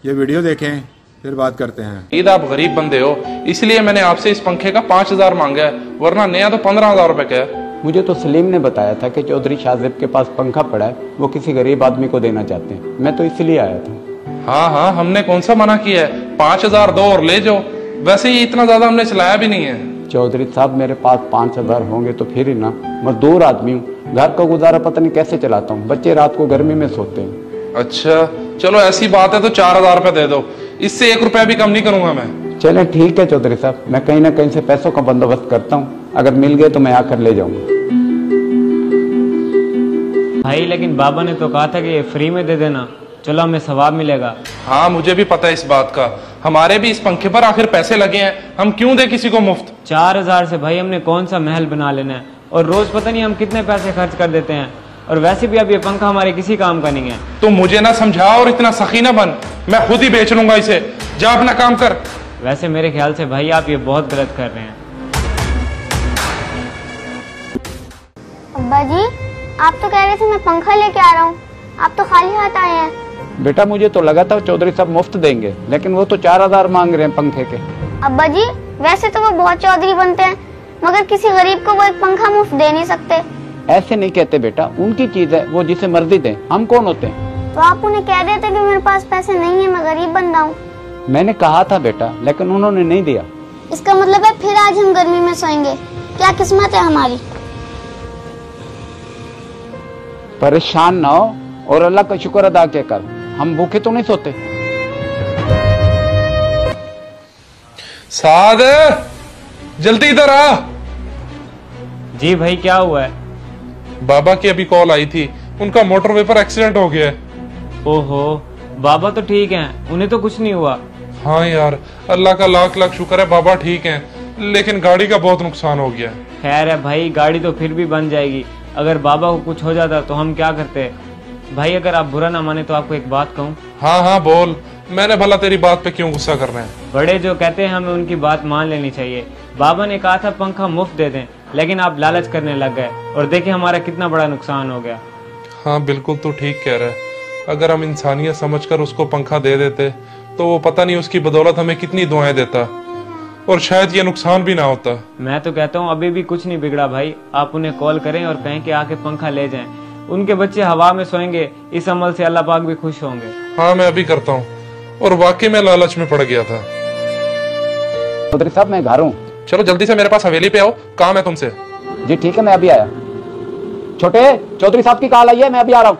ये वीडियो देखें फिर बात करते हैं। ईद आप गरीब बंदे हो, इसलिए मैंने आपसे इस पंखे का 5000 मांगा है, वरना नया तो 15000 रुपए का है। मुझे तो सलीम ने बताया था कि चौधरी शाहजेब के पास पंखा पड़ा है, वो किसी गरीब आदमी को देना चाहते हैं। मैं तो इसलिए आया था। हाँ हाँ, हमने कौन सा मना किया है, 5000 दो और ले जाओ। वैसे ही इतना ज्यादा हमने चलाया भी नहीं है। चौधरी साहब मेरे पास 5000 होंगे तो फिर ही ना, मजदूर आदमी हूँ, घर का गुजारा पता नहीं कैसे चलाता हूँ, बच्चे रात को गर्मी में सोते हैं। अच्छा चलो ऐसी बात है तो 4000 रुपए दे दो, इससे 1 रुपया भी कम नहीं करूंगा मैं। चले ठीक है चौधरी साहब, मैं कहीं ना कहीं से पैसों का बंदोबस्त करता हूँ, अगर मिल गए तो मैं आकर ले जाऊंगा। भाई लेकिन बाबा ने तो कहा था कि ये फ्री में दे देना, चलो हमें सवाब मिलेगा। हाँ मुझे भी पता है इस बात का, हमारे भी इस पंखे पर आखिर पैसे लगे हैं, हम क्यों दे किसी को मुफ्त। 4000 से भाई हमने कौन सा महल बना लेना है, और रोज पता नहीं हम कितने पैसे खर्च कर देते हैं, और वैसे भी अब ये पंखा हमारे किसी काम का नहीं है। तुम मुझे ना समझा और इतना सखी ना बन, मैं खुद ही बेच लूंगा इसे, जा अपना काम कर। वैसे मेरे ख्याल से भाई आप ये बहुत गलत कर रहे हैं। अब्बा जी आप तो कह रहे थे मैं पंखा लेके आ रहा हूँ, आप तो खाली हाथ आए हैं। बेटा मुझे तो लगा था चौधरी साहब मुफ्त देंगे, लेकिन वो तो 4000 मांग रहे हैं पंखे के। अब्बा जी वैसे तो वो बहुत चौधरी बनते हैं, मगर किसी गरीब को वो एक पंखा मुफ्त दे नहीं सकते। ऐसे नहीं कहते बेटा, उनकी चीज है, वो जिसे मर्जी दें, हम कौन होते हैं। तो आप उन्हें कह देते कि मेरे पास पैसे नहीं है, मैं गरीब बंदा हूँ। मैंने कहा था बेटा, लेकिन उन्होंने नहीं दिया। इसका मतलब है फिर आज हम गर्मी में सोएंगे, क्या किस्मत है हमारी। परेशान ना हो और अल्लाह का शुक्र अदा के कर, हम भूखे तो नहीं सोते। साद जल्दी इधर आ। जी भाई क्या हुआ है? बाबा की अभी कॉल आई थी, उनका मोटरवे पर एक्सीडेंट हो गया है। ओहो बाबा तो ठीक हैं, उन्हें तो कुछ नहीं हुआ। हाँ यार अल्लाह का लाख लाख शुक्र है, बाबा ठीक हैं, लेकिन गाड़ी का बहुत नुकसान हो गया। खैर है भाई, गाड़ी तो फिर भी बन जाएगी। अगर बाबा को कुछ हो जाता तो हम क्या करते। भाई अगर आप बुरा ना माने तो आपको एक बात कहूँ। हाँ हाँ बोल, मैंने भला तेरी बात पे क्यों गुस्सा कर रहे हैं। बड़े जो कहते हैं हमें उनकी बात मान लेनी चाहिए। बाबा ने कहा था पंखा मुफ्त दे दें, लेकिन आप लालच करने लग गए, और देखिए हमारा कितना बड़ा नुकसान हो गया। हाँ बिल्कुल तू ठीक कह रहा है, अगर हम इंसानियत समझकर उसको पंखा दे देते तो वो पता नहीं उसकी बदौलत हमें कितनी दुआएं देता, और शायद ये नुकसान भी ना होता। मैं तो कहता हूँ अभी भी कुछ नहीं बिगड़ा भाई, आप उन्हें कॉल करें और कहें कि आके पंखा ले जाएं। उनके बच्चे हवा में सोएंगे, इस अमल से अल्लाह पाक भी खुश होंगे। हाँ मैं अभी करता हूँ, और वाकई में लालच में पड़ गया था। चौधरी साहब मैं घर हूँ। चलो जल्दी से मेरे पास हवेली पे आओ, काम है तुमसे। जी ठीक है मैं अभी आया। छोटे चौधरी साहब की कॉल आई है, मैं अभी आ रहा हूँ।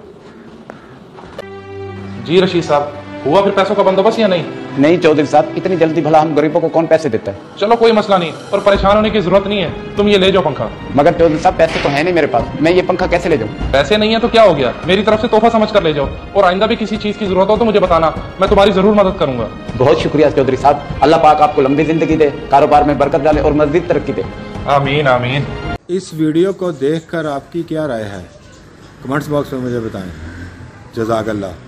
जी रशीद साहब, हुआ फिर पैसों का बंदोबस्त या नहीं? नहीं चौधरी साहब, इतनी जल्दी भला हम गरीबों को कौन पैसे देता है। चलो कोई मसला नहीं, और परेशान होने की जरूरत नहीं है, तुम ये ले जाओ पंखा। मगर चौधरी साहब पैसे तो है नहीं मेरे पास, मैं ये पंखा कैसे ले जाऊँ। पैसे नहीं है तो क्या हो गया, मेरी तरफ से तोहफा समझ कर ले जाओ, और आइंदा भी किसी चीज की जरूरत हो तो मुझे बताना, मैं तुम्हारी जरूर मदद करूंगा। बहुत शुक्रिया चौधरी साहब, अल्लाह पाक आपको लंबी जिंदगी दे, कारोबार में बरकत डाले और मजीद तरक्की दे। आमीन आमीन। इस वीडियो को देखकर आपकी क्या राय है, कमेंट्स बॉक्स में मुझे बताएं। जज़ाकल्लाह।